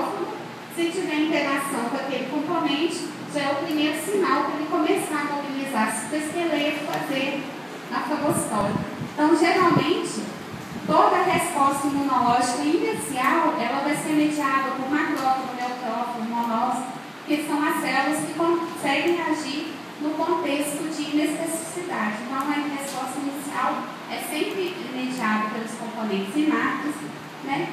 macrófago, se tiver interação com aquele componente, já é o primeiro sinal para ele começar a mobilizar o esqueleto, fazer a fagocitose. Então, geralmente, toda a resposta imunológica inicial, ela vai ser mediada por macrófago, neutrófago, monócito, que são as células que conseguem agir no contexto de inespecificidade. Então, a resposta inicial é sempre mediada pelos componentes ináticos, né?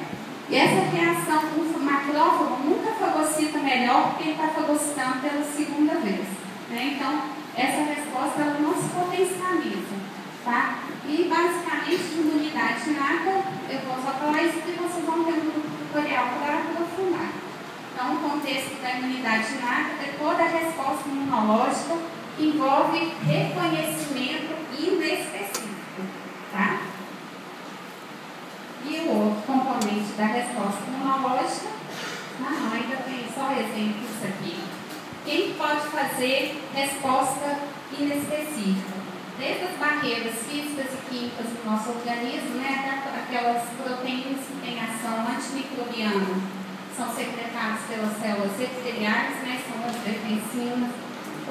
E essa reação com o macrófago nunca fagocita melhor porque ele está fagocitando pela segunda vez, né? Então, essa resposta ela não se potencializa, tá? E, basicamente, de imunidade inata, eu vou só falar isso que vocês vão ter no tutorial para aprofundar. Então, o contexto da imunidade inata é toda a resposta imunológica que envolve reconhecimento inespecífico, tá? E o outro componente da resposta imunológica, não, ainda tem só exemplos aqui. Quem pode fazer resposta inespecífica? Desde as barreiras físicas e químicas do nosso organismo, né, aquelas proteínas que têm ação antimicrobiana, são secretadas pelas células epiteliais, né, são as defensinas.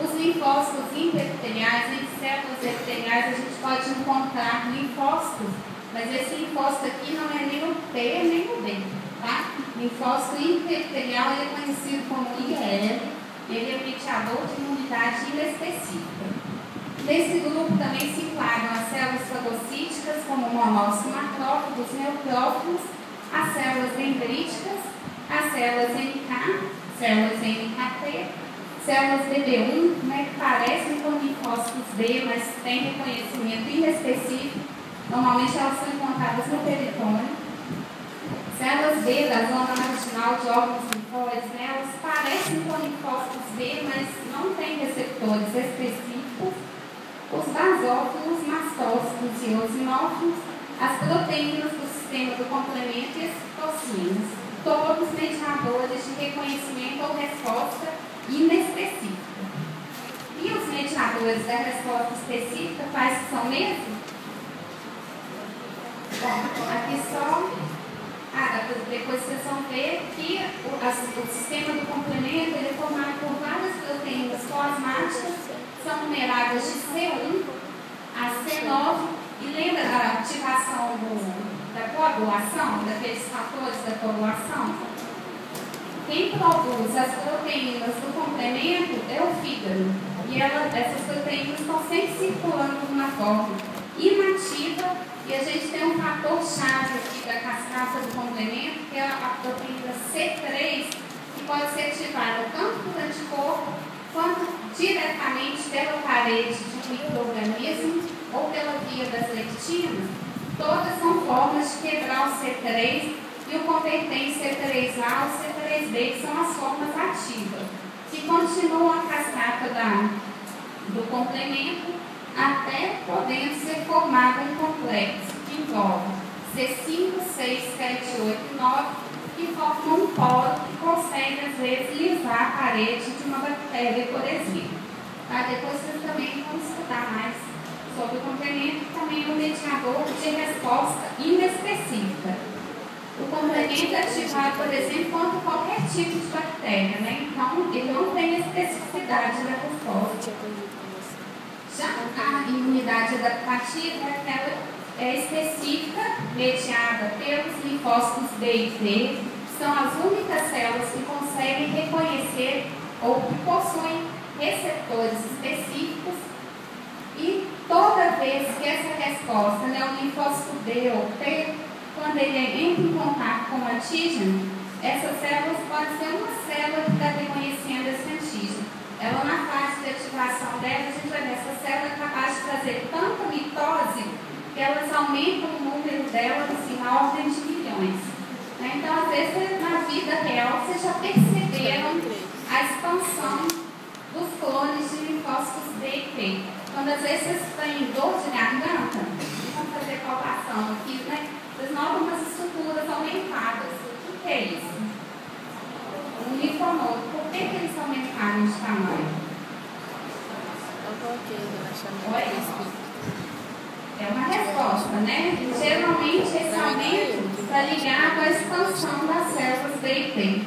Os linfócitos interepiteliais, em células epiteliais, a gente pode encontrar linfócitos, mas esse linfócito aqui não é nem o T nem o D, tá? Linfócito interepitelial ele é conhecido como IL, ele é mediador de imunidade inespecífica. Nesse grupo também se enquadram as células fagocíticas, como monócitos, macrófagos, neutrófagos, as células dendríticas, as células NK, células NKT, células DB1, né, que parecem com linfócitos B, mas têm reconhecimento inespecífico. Normalmente elas são encontradas no peritônio. Células B da zona marginal de órgãos linfóides, né, elas parecem com linfócitos B, mas não têm receptores específicos. Os basófilos, mastócitos e eosinófilos, as proteínas do sistema do complemento e as citocinas, todos mediadores de reconhecimento ou resposta inespecífica. E os mediadores da resposta específica, quais são mesmo? Bom, aqui só, depois vocês vão ver que o sistema do complemento ele é formado por várias proteínas plasmáticas, são numeradas de C1 a C9, e lembra da ativação da coagulação, daqueles fatores da coagulação? Quem produz as proteínas do complemento é o fígado, e essas proteínas estão sempre circulando de uma forma inativa, e a gente tem um fator-chave aqui da cascata do complemento, que é a proteína C3, que pode ser ativada tanto por anticorpo, quanto diretamente pela parede de um micro-organismo, ou pela via das lectinas. Todas são formas de quebrar o C3 e o converter em C3A ou C3B, que são as formas ativas, que continuam a cascata do complemento até podendo ser formado um complexo que envolve C5, 6, 7, 8 e 9, que formam um polo que consegue, às vezes, lisar a parede de uma bactéria, por exemplo. Tá? Depois vocês também vão estudar mais sobre o complemento, que também é um mediador de resposta inespecífica. O complemento é ativado, por exemplo, contra qualquer tipo de bactéria, né? Então, ele não tem especificidade da resposta. Já a imunidade adaptativa é aquela específica, mediada pelos linfócitos B e T, que são as únicas células que conseguem reconhecer ou que possuem receptores específicos, e toda vez que essa resposta, né, o linfócito B ou T, quando ele entra em contato com o antígeno, essas células podem ser uma célula que está reconhecendo esse antígeno. Ela, na fase de ativação dela, a gente vai ver essa célula é capaz de fazer tanta mitose que elas aumentam o número delas assim, na ordem de milhões. Né? Então, às vezes, na vida real, vocês já perceberam a expansão dos clones de linfócitos B e T. Quando às vezes vocês têm dor de garganta, vamos fazer palpação aqui, né? Vocês notam umas estruturas aumentadas. O que é isso? Um linfonodo. Por que eles aumentaram de tamanho? É uma resposta, né? Geralmente esse aumento está ligado à expansão das células B e T.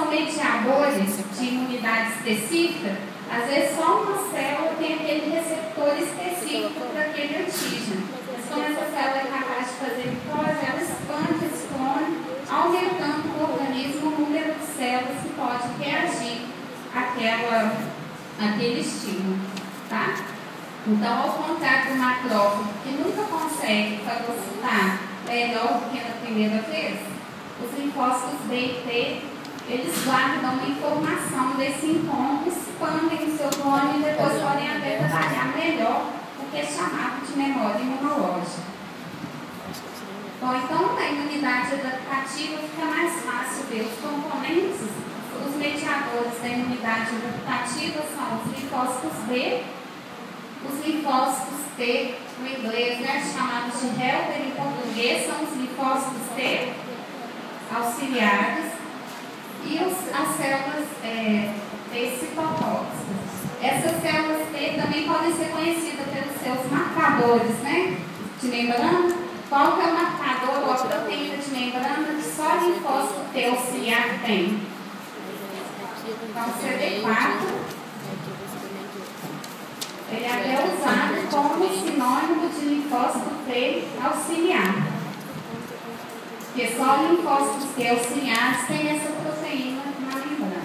são mediadores de imunidade específica, às vezes só uma célula tem aquele receptor específico para aquele antígeno. Mas como essa célula é capaz de fazer mitose, ela expande esse clone, aumentando no organismo o número de células que pode reagir àquele estímulo. Tá? Então, ao contrário do macrófago, que nunca consegue fagocitar melhor do que na primeira vez, os linfócitos B e T, eles guardam uma informação desse encontro, expandem o seu clone e depois podem até trabalhar melhor o que é chamado de memória imunológica. Bom, então, na imunidade adaptativa fica mais fácil ver os componentes. Os mediadores da imunidade adaptativa são os linfócitos B, os linfócitos T, no inglês, né, chamados de helper, em português, são os linfócitos T auxiliares e as células T citotóxicas. Essas células T também podem ser conhecidas pelos seus marcadores, né, de membrana. Qual que é o marcador ou a proteína de membrana que só o linfócito T auxiliar tem? Então, CD4. Ele é até usado como sinônimo de linfócito T auxiliar. Porque só linfócitos T auxiliares têm essa proteína na membrana.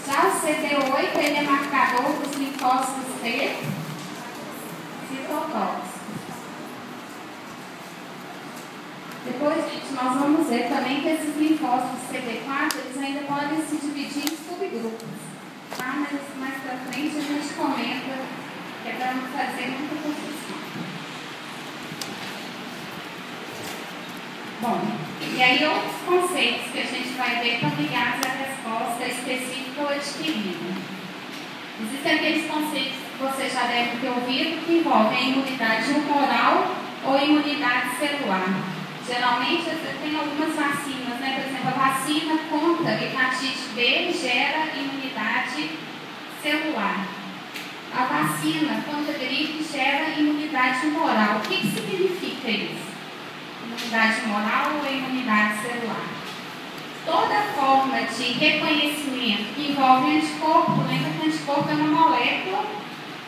Já o CD8, ele é marcador dos linfócitos T citotóxicos. Depois, gente, nós vamos ver também que esses linfócitos CD4, eles ainda podem se dividir em subgrupos. Tá? Mas mais pra frente a gente comenta, que é para não fazer muita confusão. Bom, e aí outros conceitos que a gente vai ver estão ligados à resposta específica ou adquirida. Existem aqueles conceitos que você já deve ter ouvido que envolvem a imunidade humoral ou imunidade celular. Geralmente tem algumas vacinas, né? Por exemplo, a vacina contra hepatite B gera imunidade celular. A vacina contra gripe gera imunidade humoral. O que significa isso? Imunidade humoral ou imunidade celular? Toda forma de reconhecimento que envolve anticorpo, lembra que anticorpo é uma molécula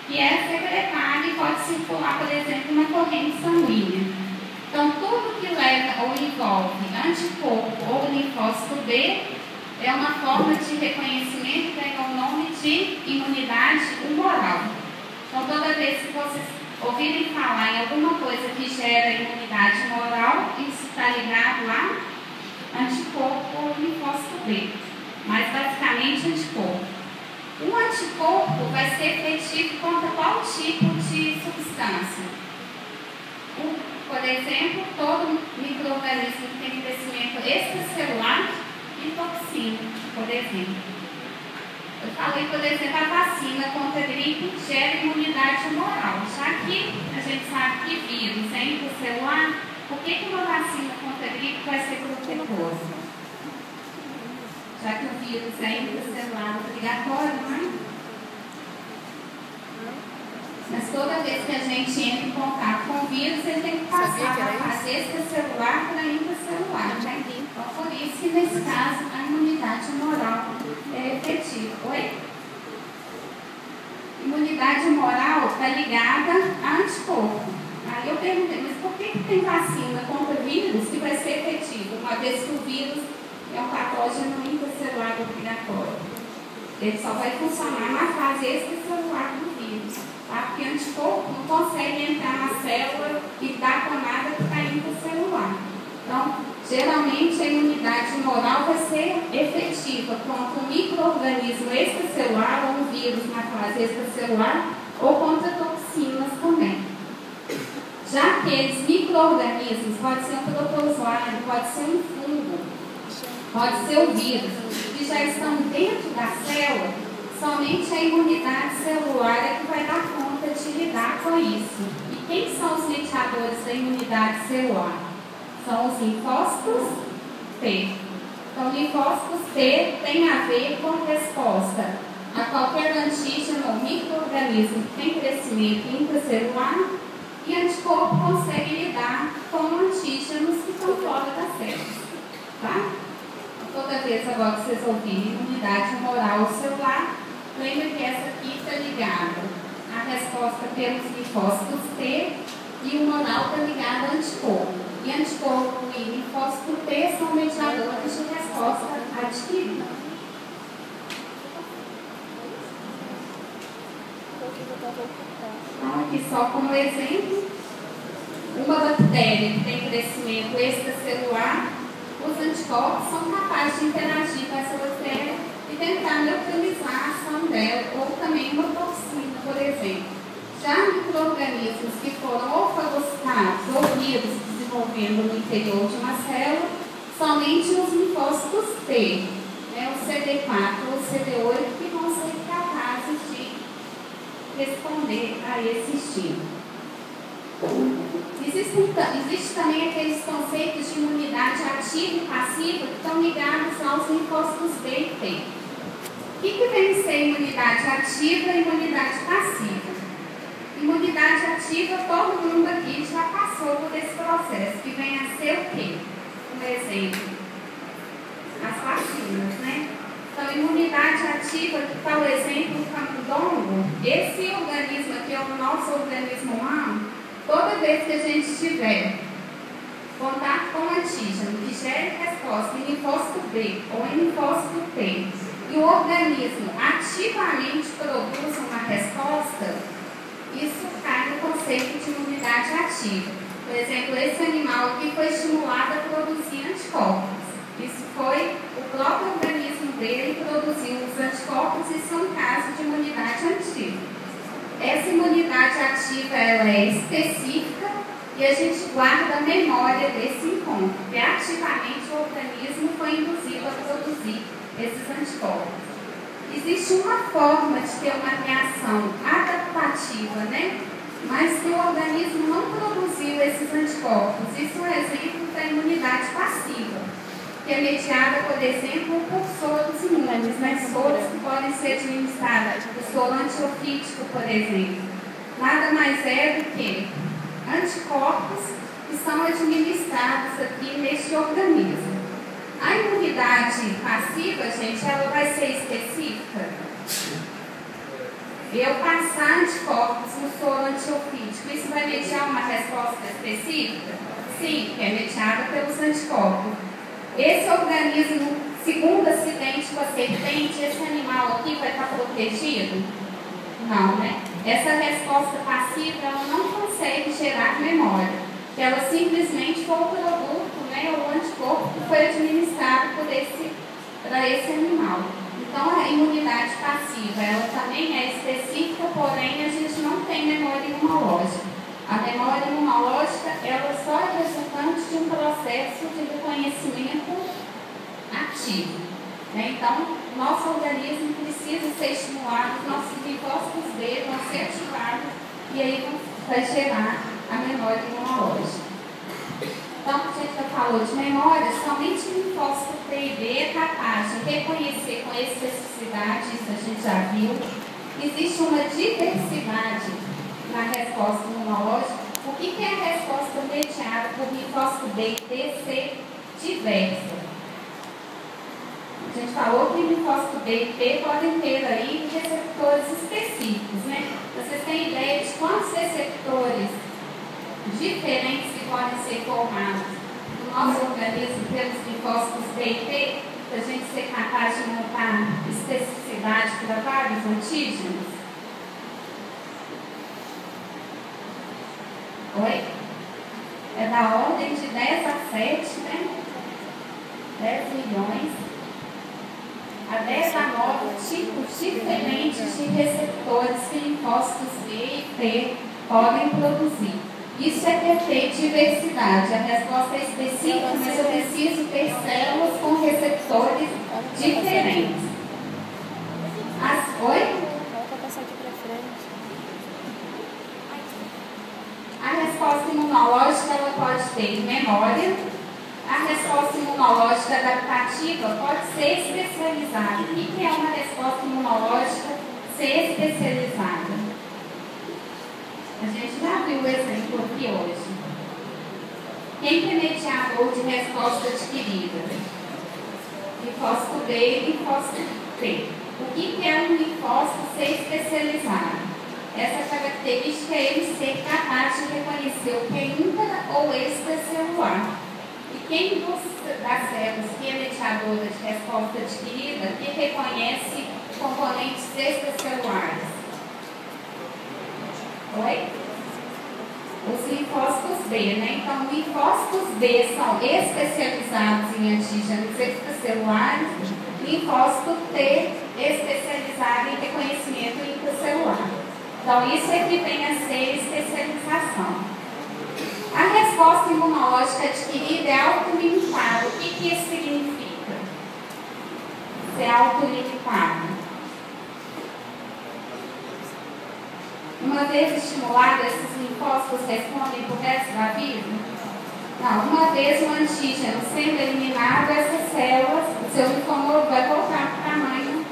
que é secretada e pode circular, por exemplo, na corrente sanguínea. Então, tudo que leva ou envolve anticorpo ou linfócito B é uma forma de reconhecimento que tem o nome de imunidade humoral. Então, toda vez que vocês ouvirem falar em alguma coisa que gera imunidade humoral, isso está ligado a anticorpo ou linfócito B. Mas, basicamente, anticorpo. Um anticorpo vai ser efetivo contra qual tipo de substância? Por exemplo, todo micro-organismo que tem crescimento extracelular e toxina, por exemplo. Eu falei, por exemplo, a vacina contra a gripe gera imunidade humoral. Já que a gente sabe que vírus é intracelular, por que uma vacina contra a gripe vai ser protetora? Já que o vírus é intracelular obrigatório, não é? Mas toda vez que a gente entra em contato com o vírus, ele tem que passar da fase extracelular para intracelular, né? Então, por isso que, nesse caso, a imunidade humoral é efetiva. Oi? Imunidade humoral está ligada a anticorpo. Aí eu perguntei, mas por que tem vacina contra vírus que vai ser efetiva, uma vez que o vírus é um patógeno intracelular obrigatório? Ele só vai funcionar na fase extracelular do vírus. Porque o anticorpo não consegue entrar na célula e dar com nada que está intracelular. Então, geralmente a imunidade humoral vai ser efetiva contra um micro-organismo extracelular ou um vírus na fase extracelular ou contra toxinas também. Já aqueles micro-organismos, pode ser um protozoário, pode ser um fungo, pode ser o vírus, que já estão dentro da célula, somente a imunidade celular é que vai dar conta de lidar com isso. E quem são os mediadores da imunidade celular? São os linfócitos T. Então, linfócitos T tem a ver com resposta a qualquer antígeno ou micro-organismo que tem crescimento intracelular, e anticorpo consegue lidar com antígenos que estão fora das células. Tá? Toda vez agora que vocês ouvirem imunidade humoral celular, lembra que essa aqui está ligada à resposta pelos linfócitos T e o humoral está ligado ao anticorpo. E anticorpo e linfócito T são mediadores de resposta adquirida. Então, aqui só como exemplo, uma bactéria que tem crescimento extracelular, os anticorpos são capazes de interagir com essa bactéria e tentar neutralizar a ação dela, ou também uma toxina, por exemplo. Já micro-organismos que foram ou fagocitados ou vírus desenvolvendo no interior de uma célula, somente os linfócitos T, né, o CD4 ou o CD8, que vão ser capazes de responder a esse estímulo. Existe também aqueles conceitos de imunidade ativa e passiva que estão ligados aos linfócitos B e T. O que vem ser imunidade ativa e imunidade passiva? Imunidade ativa, todo mundo aqui já passou por esse processo, que vem a ser o quê? Um exemplo, as vacinas, né? Então, imunidade ativa, que está o exemplo do camundongo, esse organismo aqui é o nosso organismo humano. Toda vez que a gente tiver contato com o antígeno que gere resposta em linfócito B ou em linfócito T, e o organismo ativamente produz uma resposta, isso cai no conceito de imunidade ativa. Por exemplo, esse animal aqui foi estimulado a produzir anticorpos. Isso foi o próprio organismo dele que produziu os anticorpos, isso é um caso de imunidade ativa. Essa imunidade ativa ela é específica e a gente guarda a memória desse encontro, que ativamente o organismo foi induzido a produzir esses anticorpos. Existe uma forma de ter uma reação adaptativa, né? Mas que o organismo não produziu esses anticorpos. Isso é um exemplo da imunidade passiva, que é mediada, por exemplo, por soros imunes, né? Soros que podem ser administrados, o soro antiofídico, por exemplo. Nada mais é do que anticorpos que são administrados aqui neste organismo. A imunidade passiva, gente, ela vai ser específica. Eu passar anticorpos no soro antiofídico, isso vai mediar uma resposta específica? Sim, que é mediada pelos anticorpos. Esse organismo, segundo acidente com a serpente, esse animal aqui vai estar protegido? Não, né? Essa resposta passiva, ela não consegue gerar memória. Ela simplesmente foi o produto, né, o anticorpo que foi administrado para esse animal. Então, a imunidade passiva, ela também é específica, porém, a gente não tem memória imunológica. A memória imunológica, ela só é resultante de um processo de reconhecimento ativo, né? Então, nosso organismo precisa ser estimulado, nossos linfócitos B vão ser ativados e aí vai gerar a memória imunológica. Então, a gente já falou de memória, somente o linfócito T e B é capaz de reconhecer com especificidade, isso a gente já viu. Existe uma diversidade na resposta imunológica. O que é a resposta mediada por linfócito B e T ser diversa? A gente falou que linfócito B e T podem ter aí receptores específicos, né? Vocês têm ideia de quantos receptores diferentes que podem ser formados no nosso organismo pelos linfócitos B e T, para a gente ser capaz de montar especificidade para vários antígenos? Oi? É da ordem de 10 a 7, né? 10 milhões a 10 a 9 tipos diferentes de receptores que linfócitos B e T podem produzir. Isso é ter diversidade. A resposta é específica, mas eu preciso ter células com receptores diferentes. Oi? A resposta imunológica ela pode ter memória. A resposta imunológica adaptativa pode ser especializada. O que é uma resposta imunológica ser especializada? A gente já viu o exemplo aqui hoje. Quem é mediador de resposta adquirida? linfócito B e linfócito T. O que é um linfócito ser especializado? Essa característica é ele ser capaz de reconhecer o que é intra ou extracelular. E quem das células que é mediadora de resposta adquirida que reconhece componentes extracelulares? Oi? Os linfócitos B, né? Então, linfócitos B são especializados em antígenos extracelulares, linfócito T especializado em reconhecimento intracelular. Então, isso é que vem a ser especialização. A resposta imunológica adquirida é autolimitada. O que isso significa? Ser autolimitada. Uma vez estimulado, esses linfócitos respondem por resto da vida? Não, uma vez o antígeno sendo eliminado, essas células, o seu linfonodo vai voltar para o tamanho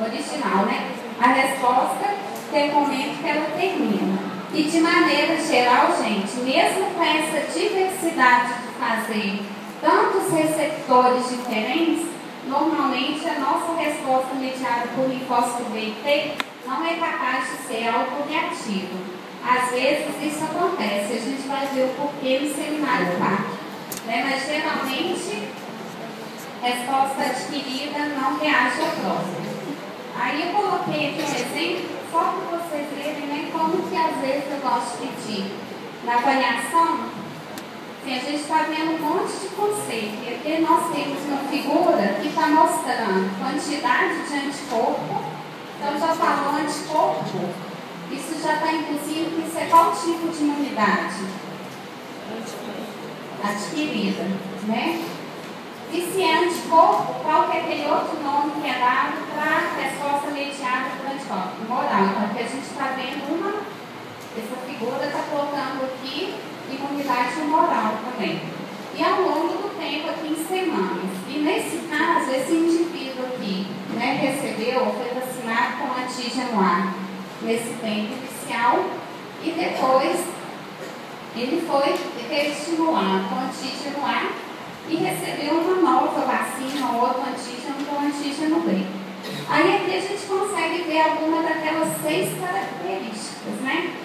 original, né? A resposta tem um momento que ela termina. E de maneira geral, gente, mesmo com essa diversidade de fazer tantos receptores diferentes, normalmente a nossa resposta mediada por linfócito B e T não é capaz de ser autoreativa. Às vezes isso acontece, a gente vai ver o porquê no seminário 4. Né? Mas geralmente, resposta adquirida não reage à prova. Aí eu coloquei aqui um exemplo, só para vocês verem, né, como que às vezes eu gosto de pedir. Na avaliação, assim, a gente está vendo um monte de conceito. E aqui nós temos uma figura que está mostrando quantidade de anticorpo. Então, já falou anticorpo, isso já está inclusive que isso é qual tipo de imunidade? Adquirida, né? E se é anticorpo, qual que é aquele outro nome que é dado para a resposta mediada por anticorpo? Humoral. Então, aqui a gente está vendo essa figura está colocando aqui imunidade humoral também. E ao longo do tempo, aqui em semanas. E nesse caso, esse indivíduo aqui, né, recebeu ou foi vacinado com antígeno A nesse tempo inicial e depois ele foi reestimulado com antígeno A e recebeu uma nova vacina ou outro antígeno com antígeno B. Aí aqui a gente consegue ver alguma daquelas 6 características, né?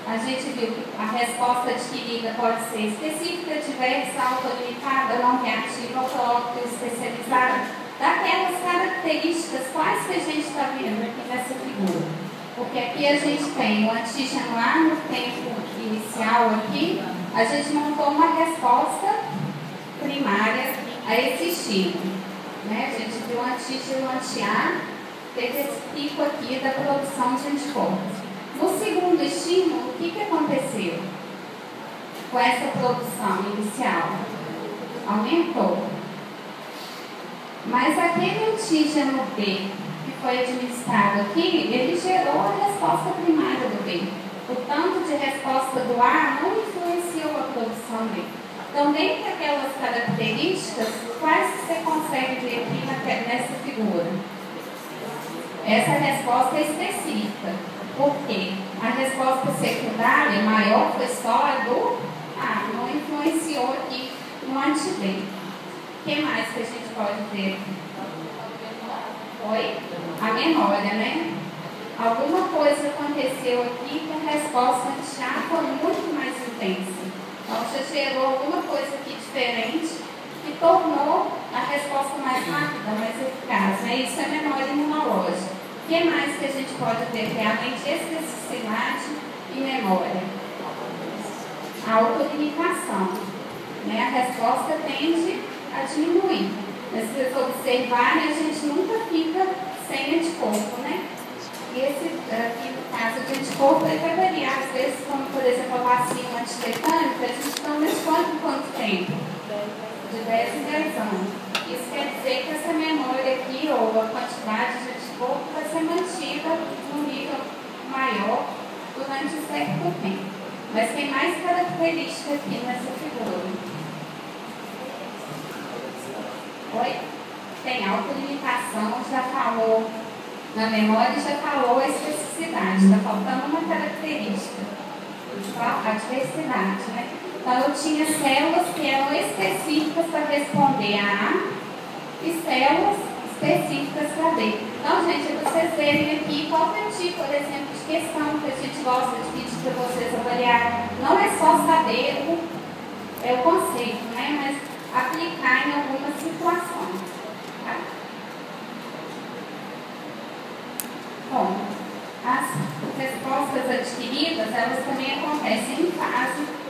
A gente viu que a resposta adquirida pode ser específica, diversa, autolimitada, não reativa, autóctone, especializada. Daquelas características, quais que a gente está vendo aqui nessa figura? Porque aqui a gente tem o antígeno A no tempo inicial aqui, a gente montou uma resposta primária a esse estímulo. Né? A gente viu o antígeno anti-A, teve esse pico aqui da produção de anticorpos. No segundo estímulo, o que aconteceu com essa produção inicial? Aumentou. Mas aquele antígeno B que foi administrado aqui, ele gerou a resposta primária do B. O tanto de resposta do A não influenciou a produção B. Então, dentre aquelas características, quais você consegue ver aqui nessa figura? Essa resposta é específica. Porque a resposta secundária maior foi só a do A, não influenciou aqui no anti-B. O que mais que a gente pode ver? Oi? A memória, né? Alguma coisa aconteceu aqui que a resposta anti-A foi muito mais intensa. Então, já gerou alguma coisa aqui diferente que tornou a resposta mais rápida, mais eficaz. Né? Isso é memória imunológica. O que mais que a gente pode ter realmente especificidade e memória? A autolimitação. Né? A resposta tende a diminuir. Mas se vocês observarem, a gente nunca fica sem anticorpo, né? E esse aqui, no caso de anticorpo, ele vai variar. Às vezes, como por exemplo a vacina antitetânica, a gente toma anticorpo em quanto tempo? De 10 em 10 anos. Isso quer dizer que essa memória aqui, ou a quantidade de anticorpo, vai ser mantida num nível maior durante um certo tempo. Mas tem mais características aqui nessa figura. Oi? Tem autolimitação, já falou na memória, já falou a especificidade. Está faltando uma característica. A diversidade, né? Então, eu tinha células que eram específicas para responder a A e células específicas para B. Então, gente, vocês verem aqui qualquer tipo, por exemplo, de questão que a gente gosta de pedir para vocês avaliarem. Não é só saber o conceito, né? Mas aplicar em algumas situações. Tá? Bom, as respostas adquiridas, elas também acontecem em fase.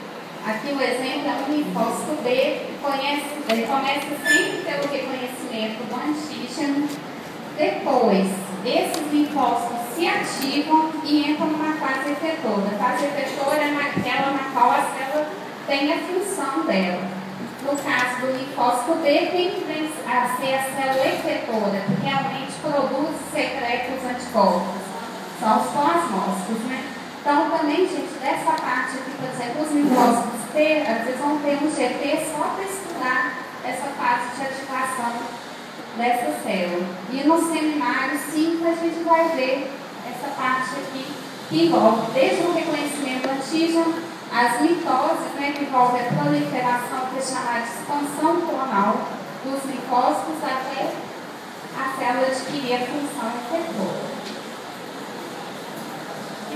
Aqui o exemplo é um linfócito B, ele começa sempre pelo reconhecimento do antígeno. Depois, esses linfócitos se ativam e entram numa fase efetora. A fase efetora é aquela na qual a célula tem a função dela. No caso do linfócito B, tem que ser a célula efetora, que realmente produz e secreta os anticorpos. São os plasmócitos, né? Então, também, gente, dessa parte aqui, por exemplo, os linfócitos T, vocês vão ter um GT só para estudar essa fase de ativação dessa célula. E no seminário 5 a gente vai ver essa parte aqui, que envolve desde o reconhecimento do antígeno, as mitoses, né, que envolve a proliferação, que é chamada de expansão clonal dos linfócitos, até a célula adquirir a função efetora.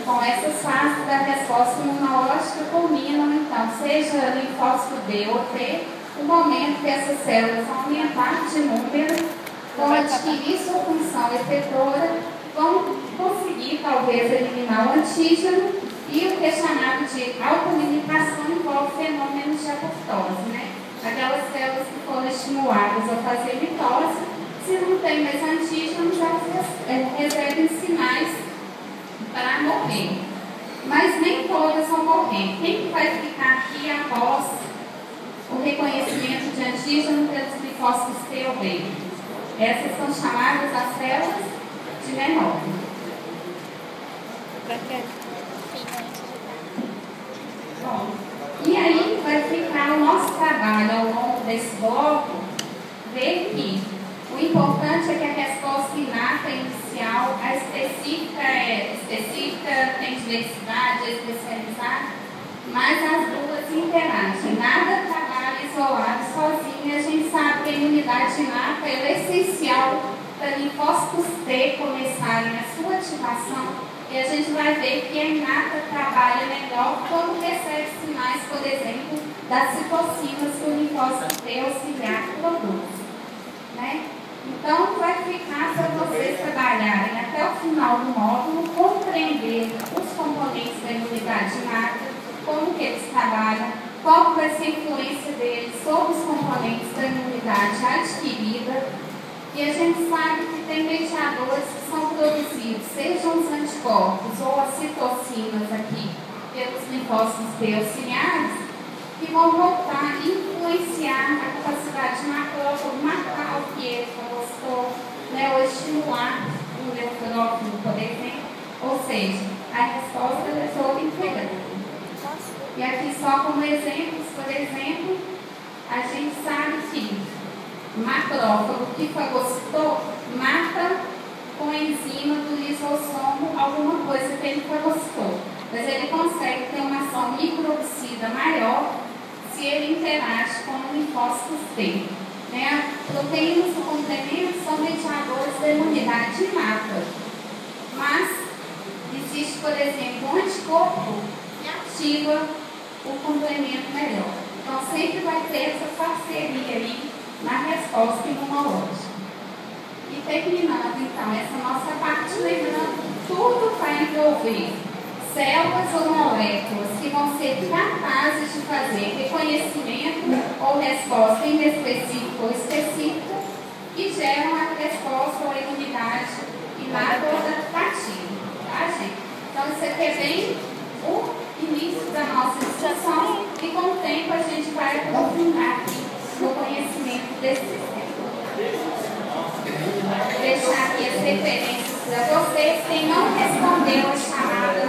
Bom, essas fases da resposta imunológica culminam, então, seja linfócito B ou T, o momento que essas células vão aumentar de número, vão adquirir sua função efetora, vão conseguir, talvez, eliminar o antígeno, e o que é chamado de autolimitação envolve fenômenos de apoptose, né? Aquelas células que foram estimuladas a fazer mitose, se não tem mais antígenos, elas recebem sinais para morrer. Mas nem todas vão morrer. Quem vai ficar aqui após o reconhecimento de antígeno pelos linfócitos T ou B? Essas são chamadas as células de Menor. Bom, e aí vai ficar o nosso trabalho ao longo desse bloco, ver que o importante é que a resposta inata inicial, a específica tem diversidade, especializada, mas as duas interagem. Nada trabalha isolado, sozinho. A gente sabe que a imunidade inata é essencial para linfócitos T começarem a sua ativação, e a gente vai ver que a inata trabalha melhor quando recebe sinais, por exemplo, das citocinas que o linfócito T auxiliar produz. Né? Então, vai ficar para vocês trabalharem até o final do módulo, compreender os componentes da imunidade inata, como que eles trabalham, qual vai ser a influência deles sobre os componentes da imunidade adquirida. E a gente sabe que tem mediadores que são produzidos, sejam os anticorpos ou as citocinas aqui, pelos linfócitos T auxiliares, que vão voltar a influenciar a capacidade de macrófago matar o que ele gostou, né, ou estimular o neutrófilo, por exemplo. Ou seja, a resposta é toda integrada. E aqui só como exemplos, por exemplo, a gente sabe que macrófago que fagocitou mata com a enzima do lisossomo alguma coisa que ele fagocitou. Mas ele consegue ter uma ação microbicida maior se ele interage com o linfócito T. Né? Proteínas do complemento são mediadores da imunidade inata. Mas existe, por exemplo, um anticorpo que ativa o complemento melhor. Então sempre vai ter essa parceria aí na resposta imunológica. E terminando então essa nossa parte, lembrando, tudo vai envolver células ou moléculas que vão ser capazes de fazer reconhecimento ou resposta inespecífica ou específica e geram a resposta ou a imunidade inata ou adaptativa. Tá, gente? Então isso aqui é bem o início da nossa discussão e com o tempo a gente vai aprofundar aqui no conhecimento desse sistema. Vou deixar aqui as referências para vocês. Quem não respondeu a chamada